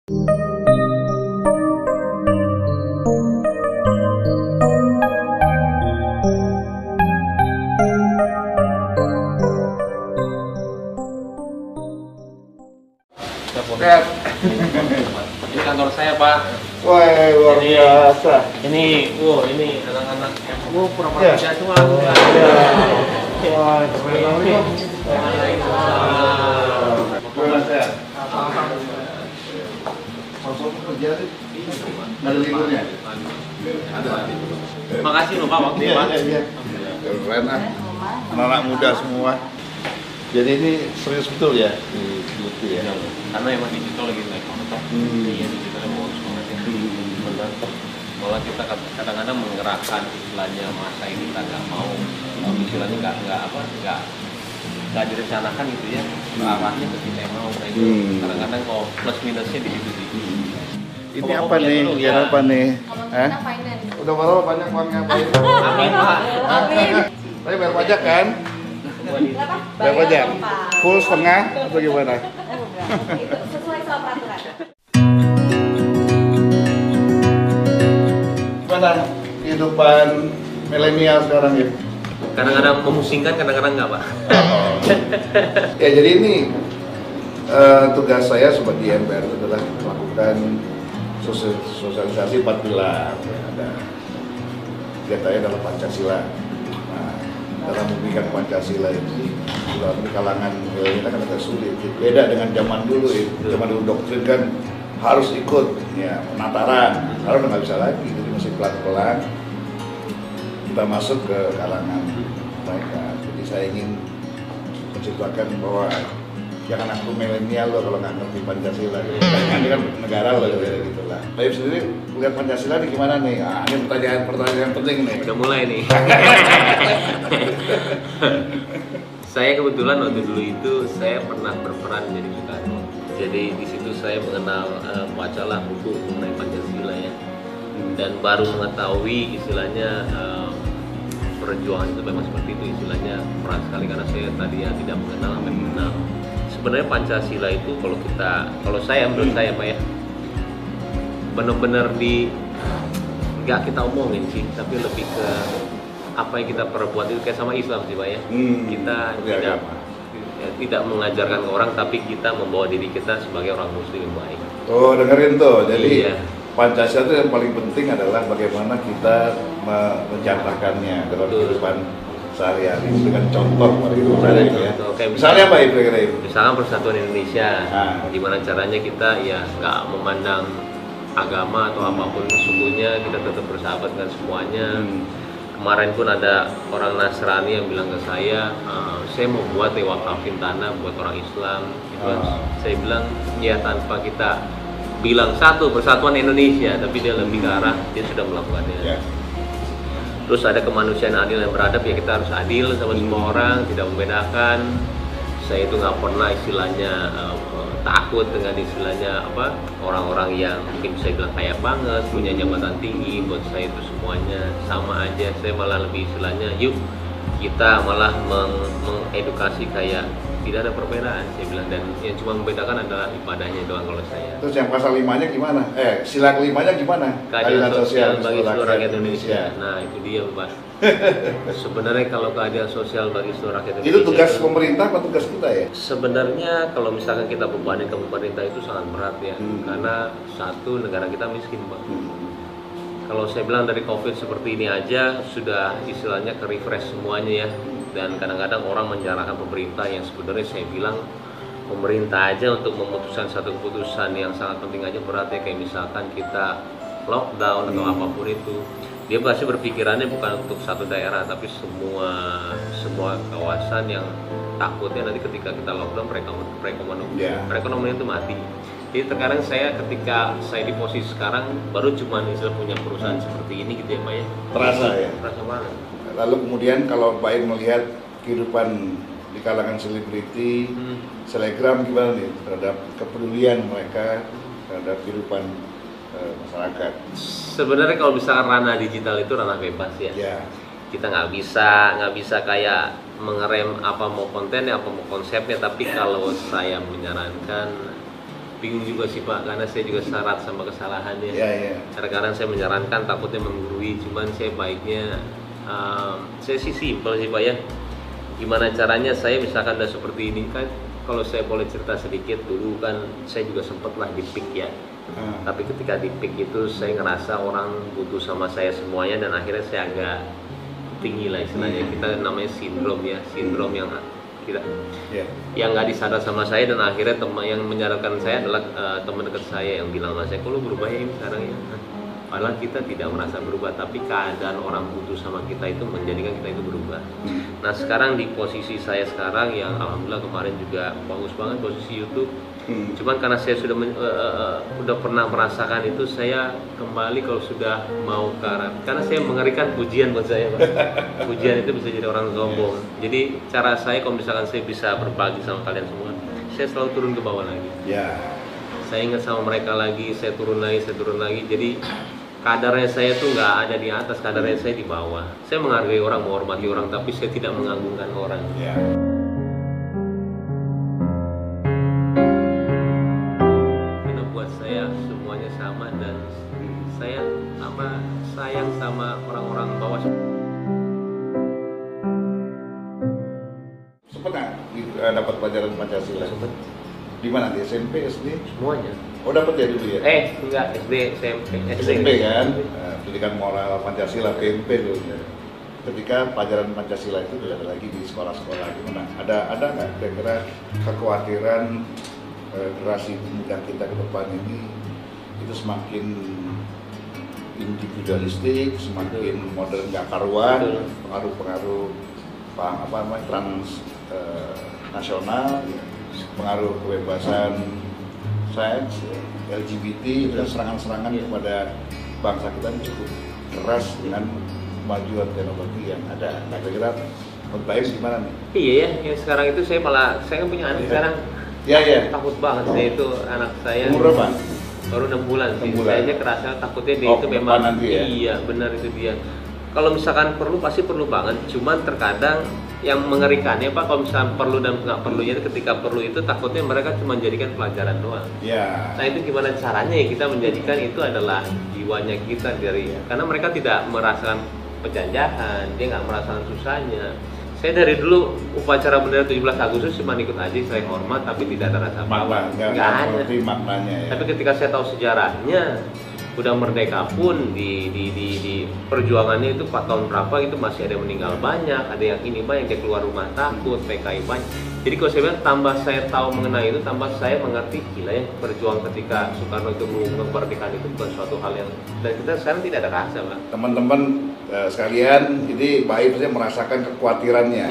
Ini kantor saya, Pak. Wah, luar biasa. Ini anak-anak yang pura-pura kerja semua. Wah, Assalamualaikum. Ada liburnya? Ada. Makasih loh Pak waktunya, Pak. Keren ah. Anak muda semua. Jadi ini serius betul ya di YouTube ya? Karena emang digital lagi naik mantap. Iya, digitalnya bagus banget ya. Benar. Malah kita kadang-kadang menggerakkan istilahnya masa ini kita nggak mau, istilahnya nggak direncanakan gitu ya. Arahnya ke kita yang mau kayak gitu. Kadang-kadang kalau plus minusnya di situ sih. Ini apa nih? Kegiatan apa nih? Udah berapa banyak uangnya Pak? Amin, Pak. Amin. Tapi bayar pajak kan? Bayar pajak? Full setengah atau gimana? Itu sesuai sama peraturan. Gimana kehidupan milenial sekarang ya? Kadang-kadang memusingkan, kadang-kadang enggak, Pak. Ya jadi ini tugas saya sebagai MPR adalah melakukan sosialisasi 4 pilar. Ada kegiatannya adalah Pancasila. Nah, dalam memberikan Pancasila ini dalam kalangan milenial kan agak sulit. Beda dengan zaman dulu ya. Zaman dulu doktrin kan harus ikut ya penataran. Sekarang udah nggak bisa lagi. Jadi mesti pelan-pelan kita masuk ke kalangan mereka. Jadi saya ingin menciptakan bahwa jangan aku milenial loh kalau nggak ngerti Pancasila. Ini kan negara loh gitu lah. Baik sendiri lihat Pancasila nih gimana nih? Ah, ini pertanyaan penting nih. Udah mulai nih. Saya kebetulan waktu dulu itu saya pernah berperan jadi Soekarno. Jadi di situ saya mengenal bacalah buku mengenai Pancasila ya. Dan baru mengetahui istilahnya perjuangan itu memang seperti itu istilahnya peran sekali karena saya tadi ya tidak mengenal sampai mengenal. Sebenarnya Pancasila itu kalau saya menurut saya Pak ya benar-benar nggak kita omongin sih tapi lebih ke apa yang kita perbuat itu kayak sama Islam sih Pak ya. Kita tidak mengajarkan ke orang tapi kita membawa diri kita sebagai orang muslim yang baik. Oh dengerin tuh jadi iya. Pancasila itu yang paling penting adalah bagaimana kita menjalankannya dalam kehidupan sehari-hari dengan contoh pada hidup sehari-hari ya. Misalnya apa itu kira-kira itu? Misalkan Persatuan Indonesia, gimana caranya kita ya nggak memandang agama atau apapun sukunya, kita tetap bersahabat dengan semuanya. Kemarin pun ada orang Nasrani yang bilang ke saya mau buat wakafin tanah buat orang Islam. Saya bilang ya tanpa kita bilang satu Persatuan Indonesia, tapi dia lebih ke arah dia sudah melakukannya. Yeah. Terus ada kemanusiaan adil yang beradab ya kita harus adil sama semua orang, tidak membedakan. Saya itu nggak pernah istilahnya takut dengan istilahnya orang-orang yang mungkin saya bilang kaya banget, punya jabatan tinggi, buat saya itu semuanya sama aja. Saya malah lebih istilahnya yuk kita malah mengedukasi kayak tidak ada perbedaan saya bilang dan yang cuma membedakan adalah ibadahnya doang kalau saya. Terus yang pasal 5-nya gimana? Sila kelimanya gimana? Keadilan sosial bagi seluruh rakyat Indonesia. Nah itu dia Pak. Sebenarnya kalau keadilan sosial bagi seluruh rakyat Indonesia itu tugas pemerintah atau tugas kita ya? Sebenarnya kalau misalkan kita bebanin ke pemerintah itu sangat berat ya. Karena satu negara kita miskin Pak. Kalau saya bilang dari COVID seperti ini aja sudah istilahnya ke refresh semuanya ya. Dan kadang-kadang orang menyalahkan pemerintah yang sebenarnya saya bilang pemerintah aja untuk memutuskan satu keputusan yang sangat penting aja berat ya kayak misalkan kita lockdown atau apapun itu dia pasti berpikirannya bukan untuk satu daerah tapi semua kawasan yang takutnya nanti ketika kita lockdown perekonomian itu mati. Jadi terkadang ketika saya di posisi sekarang baru cuma punya perusahaan seperti ini gitu ya Pak ya. Terasa ya? Terasa banget. Lalu kemudian kalau Pak Ir melihat kehidupan di kalangan selebriti, selebgram gimana nih terhadap kepedulian mereka terhadap kehidupan masyarakat? Sebenarnya kalau misalkan ranah digital itu ranah bebas ya. Kita nggak bisa kayak mengerem apa mau kontennya, apa mau konsepnya. Tapi kalau saya menyarankan bingung juga sih Pak, karena saya juga syarat sama kesalahannya. Kadang-kadang saya menyarankan takutnya menggurui, cuman saya baiknya saya sih simpel sih Pak ya. Gimana caranya saya misalkan udah seperti ini kan, kalau saya boleh cerita sedikit, dulu kan saya juga sempatlah di pick ya. Tapi ketika di pick itu saya ngerasa orang butuh sama saya semuanya, dan akhirnya saya agak tinggi lah istilahnya. Kita namanya sindrom ya, sindrom yang kita yang nggak disadar sama saya, dan akhirnya teman yang menyadarkan saya adalah teman dekat saya yang bilang sama saya, kok lu berubah ya sekarang ya. Padahal kita tidak merasa berubah, tapi keadaan orang butuh sama kita itu menjadikan kita itu berubah. Nah sekarang di posisi saya sekarang yang alhamdulillah kemarin juga bagus banget posisi YouTube. Cuman karena saya sudah udah pernah merasakan itu, saya kembali kalau sudah mau ke arah, karena saya mengerikan pujian buat saya Pak. Pujian itu bisa jadi orang sombong. Jadi cara saya kalau misalkan saya bisa berbagi sama kalian semua, saya selalu turun ke bawah lagi. Saya ingat sama mereka lagi, saya turun lagi. Jadi kadarnya saya tuh nggak ada di atas, kadarnya saya di bawah. Saya menghargai orang, menghormati orang, tapi saya tidak mengagungkan orang. Karena buat saya semuanya sama, dan saya sayang sama orang-orang bawah. Sempet nggak dapat pelajaran Pancasila? Sempet. Di mana, di SMP, SD? Semuanya. Oh dapat ya dulu ya? Enggak, SD, SMP kan? Pendidikan moral Pancasila, PMP dulu. Ketika pelajaran Pancasila itu tidak ada lagi di sekolah-sekolah, gimana? Ada nggak kira-kira kekhawatiran generasi muda kita ke depan ini itu semakin individualistik, semakin modern nggak karuan, pengaruh-pengaruh transnasional, pengaruh kebebasan seks, LGBT, dan serangan-serangan kepada bangsa kita ini cukup keras dengan kemajuan teknologi yang ada. Nah, kira-kira menurut Baim gimana nih? Iya ya, sekarang itu saya kan punya anak sekarang. Takut banget saya itu, anak saya. Umur berapa? Baru 6 bulan sih. Saya aja kerasa takutnya dia itu memang nanti ya? Iya, benar itu dia. Kalau misalkan perlu, pasti perlu banget. Cuman terkadang yang mengerikannya Pak, kalau misalkan perlu dan nggak perlunya, ketika perlu itu takutnya mereka cuma jadikan pelajaran doang. Nah itu gimana caranya ya kita menjadikan itu adalah jiwanya kita karena mereka tidak merasakan penjajahan, dia nggak merasakan susahnya. Saya dari dulu upacara bendera 17 Agustus cuma ikut aja, saya hormat, tapi tidak ada rasa apa-apa. Nggak ada. Maknanya ya. Tapi ketika saya tahu sejarahnya, udah merdeka pun di perjuangannya itu 4 tahun berapa itu masih ada yang meninggal banyak, ada yang ini banyak, dia keluar rumah takut, PKI banyak. Jadi kalau saya bilang tambah saya tahu mengenai itu, tambah saya mengerti gila ya, perjuangan ketika Soekarno itu mengumumkan kemerdekaan itu bukan suatu hal yang, dan kita sekarang tidak ada rasa Pak. Teman-teman sekalian, ini Baim saya merasakan kekhawatirannya.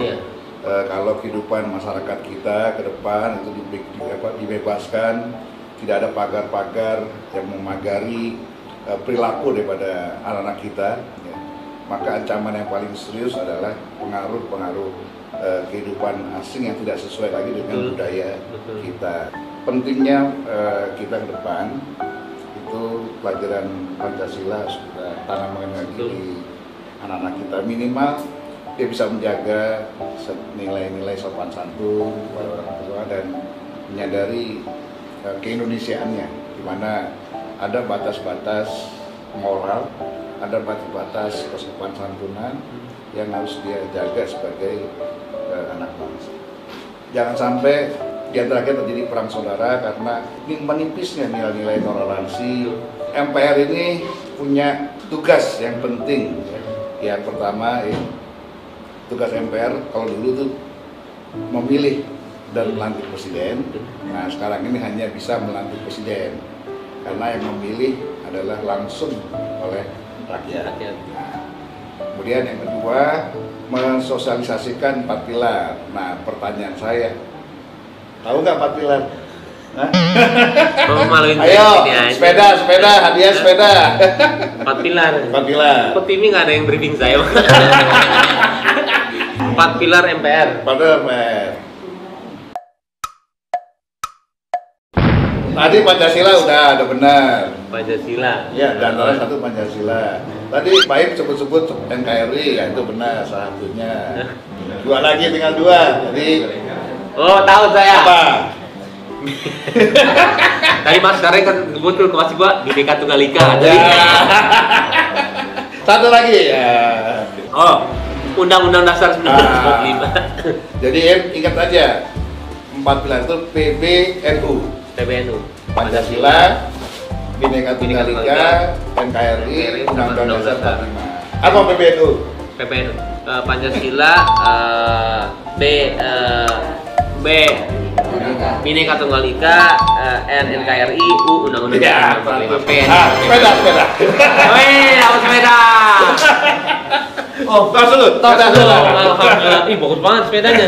Kalau kehidupan masyarakat kita ke depan itu dibebaskan, tidak ada pagar-pagar yang memagari perilaku daripada anak-anak kita, maka ancaman yang paling serius adalah pengaruh-pengaruh kehidupan asing yang tidak sesuai lagi dengan budaya kita. Pentingnya kita ke depan itu pelajaran Pancasila sudah tanamkan lagi di anak-anak kita, minimal dia bisa menjaga nilai-nilai sopan santun kepada orang tua dan menyadari keindonesiaannya, di mana ada batas-batas moral, ada batas-batas kesopan santunan yang harus dia jaga sebagai anak bangsa. Jangan sampai di antara kita terjadi perang saudara karena menipisnya nilai-nilai toleransi. MPR ini punya tugas yang penting. Yang pertama, tugas MPR kalau dulu tuh memilih dan melantik presiden. Nah sekarang ini hanya bisa melantik presiden karena yang memilih adalah langsung oleh rakyat. Nah, kemudian yang kedua, mensosialisasikan 4 pilar. Nah pertanyaan saya, tahu nggak 4 pilar? Ayo, sepeda, hadiah sepeda. 4 pilar. Kok TV nggak ada yang briefing saya? 4 pilar MPR. Tadi Pancasila udah benar. Pancasila. Ya, dan antara satu Pancasila. Tadi Baim sebut-sebut NKRI, ya itu benar salah satunya. 2 lagi, tinggal 2. Jadi tahu saya. Apa? Tadi Mas Darren kan betul masih gua Bhinneka Tunggal Ika. Jadi satu lagi ya. oh, Undang-Undang Dasar 1945. Jadi ingat aja 4 pilar itu PBNU. PBNU. Pancasila, Bhinneka Tunggal Ika, NKRI, Undang-Undang Dasar 45. Apa PBNU? PBNU. Pancasila, Bhinneka Tunggal Ika, NKRI, Undang-Undang Ya, Dasar 45. sepeda. Weh, apa sepeda? Oh, tos dulu. Alhamdulillah. Ih, bagus banget sepedanya.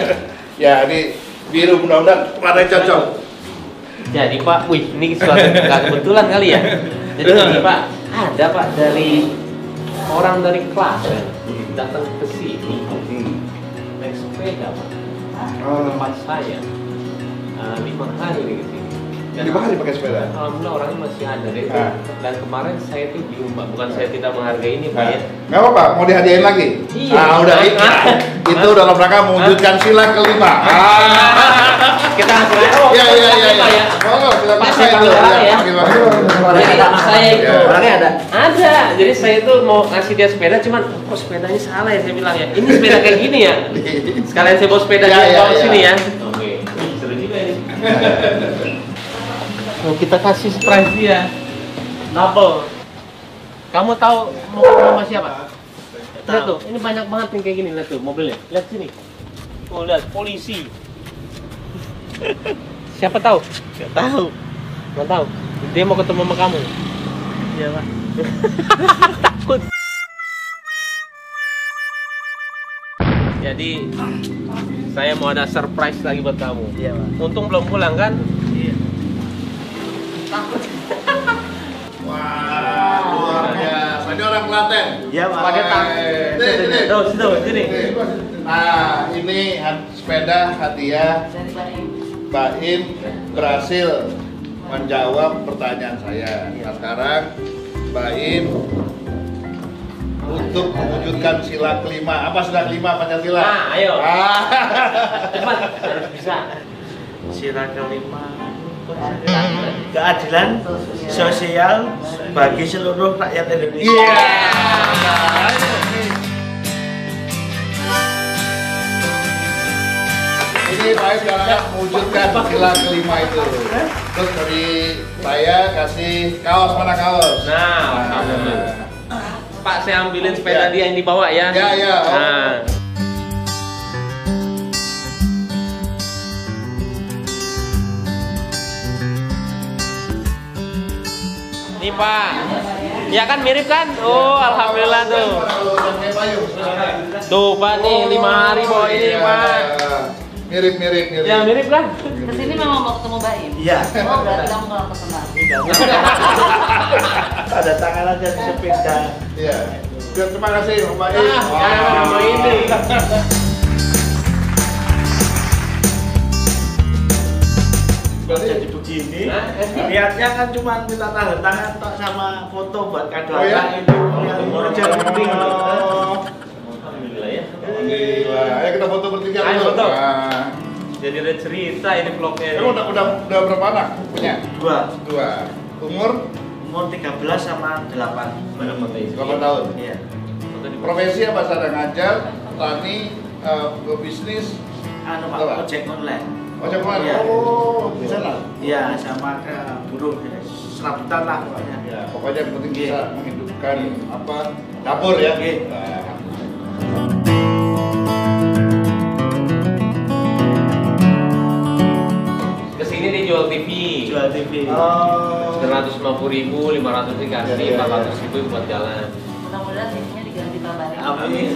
Ya, ini biru mudah-mudahan warnanya cocok. Jadi Pak, wih, ini suatu nggak kebetulan kali ya. Jadi ini Pak, ada Pak dari orang dari Klaten datang ke sini naik sepeda Pak. Tempat saya 5 hari nih ke sini. Dan 5 hari pakai sepeda. Alhamdulillah orangnya masih ada deh. Ah. Dan kemarin saya tuh bingung Pak, bukan saya tidak menghargai ini Pak ya. Nggak apa-apa, mau dihadiahin lagi? Iya. Udah itu dalam rangka mewujudkan sila kelima. Kita langsung aja. Iya. Ya. Oh, sila Pak, kelima saya itu. panggil orang ya. Gimana? Jadi saya itu Ya. orangnya ada. Jadi saya itu mau ngasih dia sepeda, cuman kok sepedanya salah ya saya bilang ya. Ini sepeda kayak gini ya. Sekalian saya bawa sepeda Ya, dia ya, bawa ya. sini ya. Oke. Seru juga ini. Mau kita kasih surprise dia. Double. Kamu tahu mau sama siapa? Lihat tuh, ini banyak banget nih kayak gini, lihat tuh mobilnya. Lihat sini. Oh, lihat polisi. Siapa tahu? Gak tahu. Nggak tahu. Dia mau ketemu sama kamu. Iya Pak. Takut. Jadi saya mau ada surprise lagi buat kamu. Iya Pak. Untung belum pulang kan? Iya. Wah, luar biasa. Ini orang Klaten. Iya Pak. Pakai tang. Sini. Sini. Nah, ini sepeda hadiah Dari Baim. Baim berhasil menjawab pertanyaan saya. Nah, sekarang Baim untuk mewujudkan sila kelima. Apa sila kelima Pancasila? Nah, ayo. Cepat, harus bisa. Sila kelima. Keadilan sosial bagi seluruh rakyat Indonesia. Iya. Ini Baim sekarang mewujudkan sila kelima itu. Terus dari saya kasih kaos, mana kaos? Nah, alhamdulillah. Pak, saya ambilin sepeda Ya. dia yang dibawa ya. Ya. Nah. Ini Pak. Ya kan mirip kan? Oh, alhamdulillah tuh. Tuh Pak nih 5 hari bawa ini Pak. Mirip. Ya mirip kan? Kesini memang mau ketemu Baim. Iya. Oh, berarti kamu kurang terkenal. Ada tangan aja di sepeda. Iya. Terima kasih Om Baim. Nah, ini. Jadi begini, niatnya kan cuma minta tanda tangan tok sama foto buat kado Oh, ya? anak itu yang jadi penting. Alhamdulillah ya. Alhamdulillah. Ayo kita foto bertiga Ayo, dulu. foto. Nah. Jadi ada cerita ini vlognya. Kamu udah berapa anak punya? Dua. Umur Umur 13 sama 8. 8 tahun. Iya. Profesi apa? Sadang ngajar, petani, bisnis, Anu Apa? Pak, ojek online. ojek online. Iya. Oh, di sana. Iya, sama buruh ya. Serabutan lah pokoknya. Ya, pokoknya yang penting Iya. bisa menghidupkan apa dapur ya. Iya. Nah. Kesini dia jual TV. Jual TV. Oh. 150.000, 500 dikasih, Iya, iya, 400.000 buat jalan. Mudah-mudahan TV-nya diganti Pak Baim. Amin.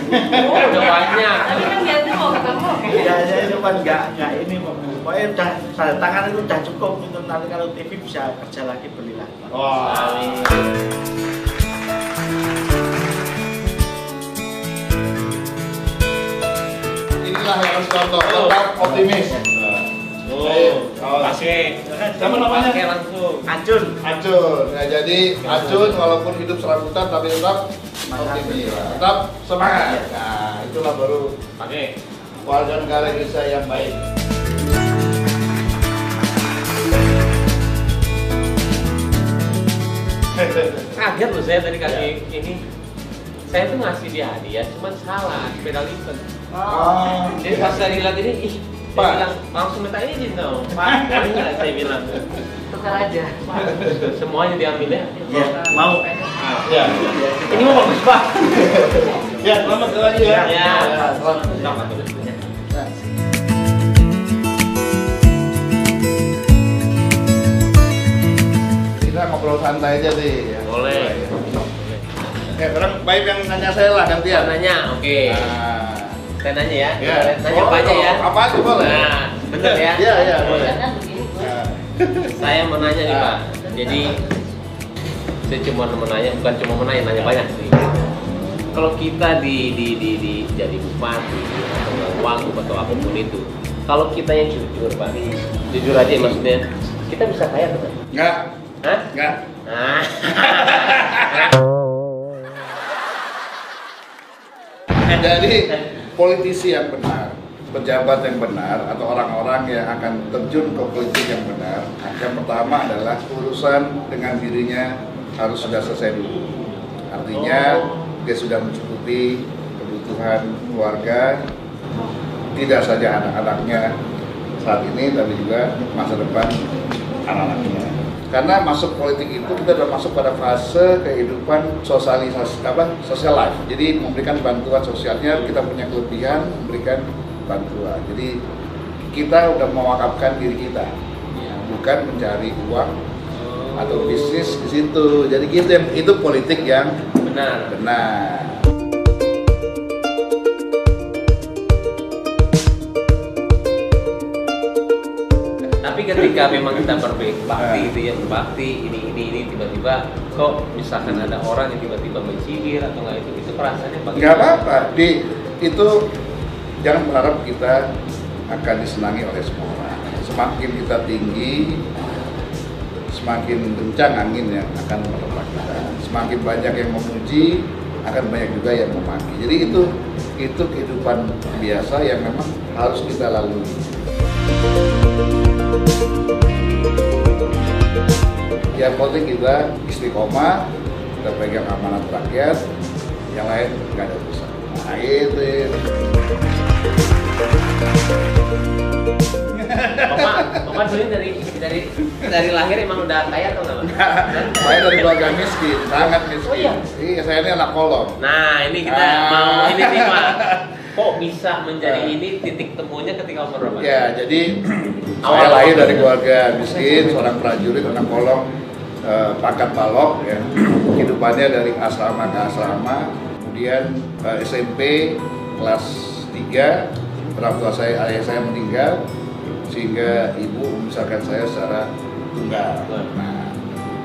Oh, udah banyak. Tapi kan ganti mau ketemu. Ya, saya cuma nggak ini pokoknya udah tanda tangan itu udah cukup untuk nanti kalau TV bisa kerja lagi belilah. Wah. Inilah yang harus contoh, tetap optimis. Pakai. Siapa namanya? Pakai langsung. Acun. Acun. Nah, jadi Acun walaupun hidup serabutan tapi tetap optimis, tetap semangat. Nah, itulah baru Pakai. warga negara Indonesia yang baik. Kaget loh saya tadi kasih ini. Saya tuh ngasih dia hadiah, cuman salah sepeda lipat. Oh. Jadi pas saya lihat ini, ih, Pak. dia bilang langsung minta izin dong. Pak, boleh nggak saya bilang? Tukar aja. Semuanya diambil ya. Ya, mau. Ya. Ini mau bagus Pak. Ya, selamat lagi ya. Ya. Selamat. Kita ngobrol santai aja deh. Ya. Boleh. Ya, sekarang baik yang nanya saya lah gantian. Nanya, oke. Nah, Saya nanya ya. ya. Nanya apa aja ya? Apa aja boleh. Nah, bener ya. Iya, iya, boleh. Kan begini. Nah, Saya mau nanya nih Pak. Jadi saya cuma mau nanya, bukan cuma mau nanya, nanya banyak sih. Kalau kita di jadi bupati atau wagub atau apapun itu, kalau kita yang jujur Pak, jujur aja maksudnya, kita bisa kaya benar? Enggak. Hah? Enggak. Ah. Jadi politisi yang benar, pejabat yang benar, atau orang-orang yang akan terjun ke politik yang benar, yang pertama adalah urusan dengan dirinya harus sudah selesai dulu. Artinya dia sudah mencukupi kebutuhan keluarga, tidak saja anak-anaknya saat ini, tapi juga masa depan anak-anaknya. Karena masuk politik itu kita sudah masuk pada fase kehidupan sosialisasi social life. Jadi memberikan bantuan sosialnya, kita punya kelebihan memberikan bantuan. Jadi kita udah mewakafkan diri kita, bukan mencari uang atau bisnis di situ. Jadi gitu, itu politik yang Benar. benar. Tapi ketika memang kita berbakti gitu ya, berbakti ini tiba-tiba kok misalkan ada orang yang tiba-tiba mencibir atau nggak itu perasaannya bagaimana? Nggak apa-apa, itu jangan berharap kita akan disenangi oleh semua orang. Semakin kita tinggi, semakin kencang angin yang akan menerpa kita. Semakin banyak yang memuji, akan banyak juga yang memaki. Jadi itu kehidupan biasa yang memang harus kita lalui. Yang penting kita istiqomah, kita pegang amanat rakyat, yang lain nggak ada urusan. Nah itu. Bapak dulu dari lahir emang udah kaya atau nggak? Saya dari keluarga miskin, sangat miskin. Oh iya? Iya, saya ini anak kolong. Nah ini kita mau ini nih Pak. Kok bisa menjadi ini titik temunya ketika umur berapa? Ya, jadi Awal saya lahir apa? dari keluarga miskin, seorang prajurit, anak kolong, pangkat balok, ya. Kehidupannya dari asrama ke asrama, kemudian SMP kelas 3, orang tua saya, ayah saya meninggal, sehingga ibu membesarkan saya secara tunggal. Nah,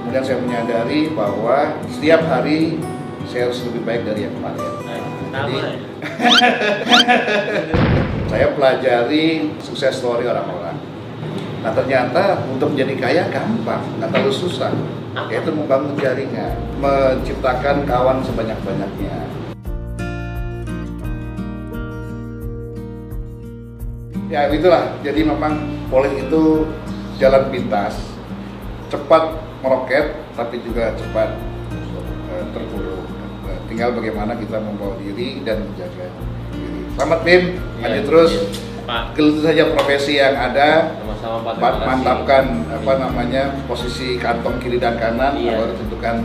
kemudian saya menyadari bahwa setiap hari saya harus lebih baik dari yang kemarin. Jadi, saya pelajari sukses story orang-orang. Nah ternyata untuk menjadi kaya gampang, nggak terlalu susah. Yaitu membangun jaringan, menciptakan kawan sebanyak-banyaknya. Ya itulah, jadi memang politik itu jalan pintas, cepat meroket, tapi juga cepat terpuruk. Tinggal bagaimana kita membawa diri dan menjaga diri. Selamat Bim, lanjut terus. Pak. Geluti saja profesi yang ada, Sama-sama Pak. Terima kasih. mantapkan posisi kantong kiri dan kanan, Iya. baru tentukan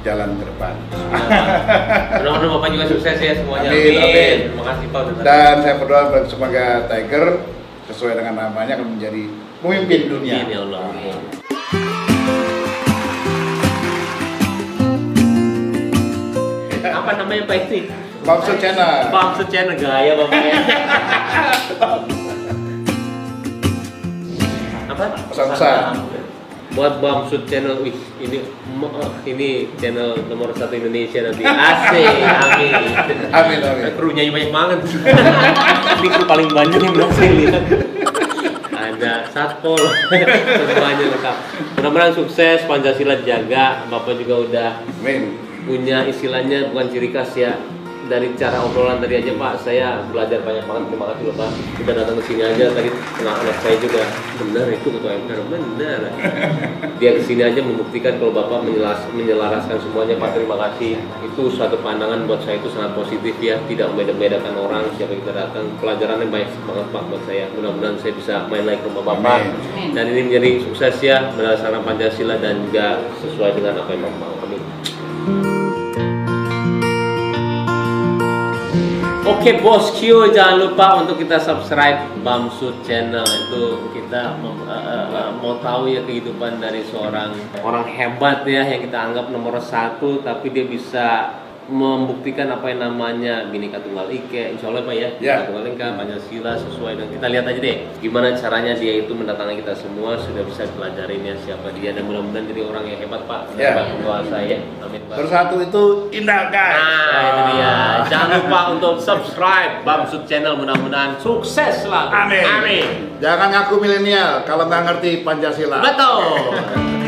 jalan ke depan. Mudah-mudahan Bapak juga sukses ya semuanya. Amin, amin. Terima kasih Pak. udah datang. Dan saya berdoa semoga Tiger sesuai dengan namanya akan menjadi pemimpin dunia. Amin, ya Allah. Apa namanya Pak ini? Bamsu Channel. Bamsu Channel gaya Bapaknya. Apa? Pesan-pesan. Buat Bamsu Channel, wih ini channel nomor 1 Indonesia nanti. Asik, amin. Amin, amin. Krunya banyak banget. Ini kru paling banyak yang berhasil lihat. Ada satpol, semuanya lengkap. Mudah-mudahan sukses, Pancasila dijaga. Bapak juga udah Amin. punya istilahnya bukan ciri khas ya, dari cara obrolan tadi aja Pak, saya belajar banyak banget. Terima kasih loh Pak. Kita datang ke sini aja tadi, anak saya juga benar itu ketua MPR, benar. Dia ke sini aja membuktikan kalau Bapak menyelaraskan semuanya Pak. Terima kasih. Itu suatu pandangan buat saya itu sangat positif ya. Tidak membeda-bedakan orang siapa kita datang. Pelajarannya banyak banget Pak buat saya. Mudah-mudahan saya bisa main lagi ke rumah Bapak. Amin. Dan ini menjadi sukses ya, berdasarkan Pancasila dan juga sesuai dengan apa yang Bapak mau. Amin. Oke bosku, jangan lupa untuk kita subscribe Bamsud channel. Itu kita mau tahu ya kehidupan dari seorang orang hebat ya, yang kita anggap nomor 1, tapi dia bisa membuktikan apa yang namanya Bhinneka Tunggal Ika, insya Allah Pak ya, Bhinneka Tunggal Ika, Pancasila sesuai dengan kita lihat aja deh gimana caranya dia itu mendatangi kita semua, sudah bisa dipelajarin ya siapa dia, dan mudah-mudahan jadi orang yang hebat Pak. Hebat doa saya, amin Pak. Bersatu itu indah guys. Nah itu dia, jangan lupa untuk subscribe Bamsud channel, mudah-mudahan sukses selalu. Amin. Amin. Jangan ngaku milenial kalau nggak ngerti Pancasila. Betul.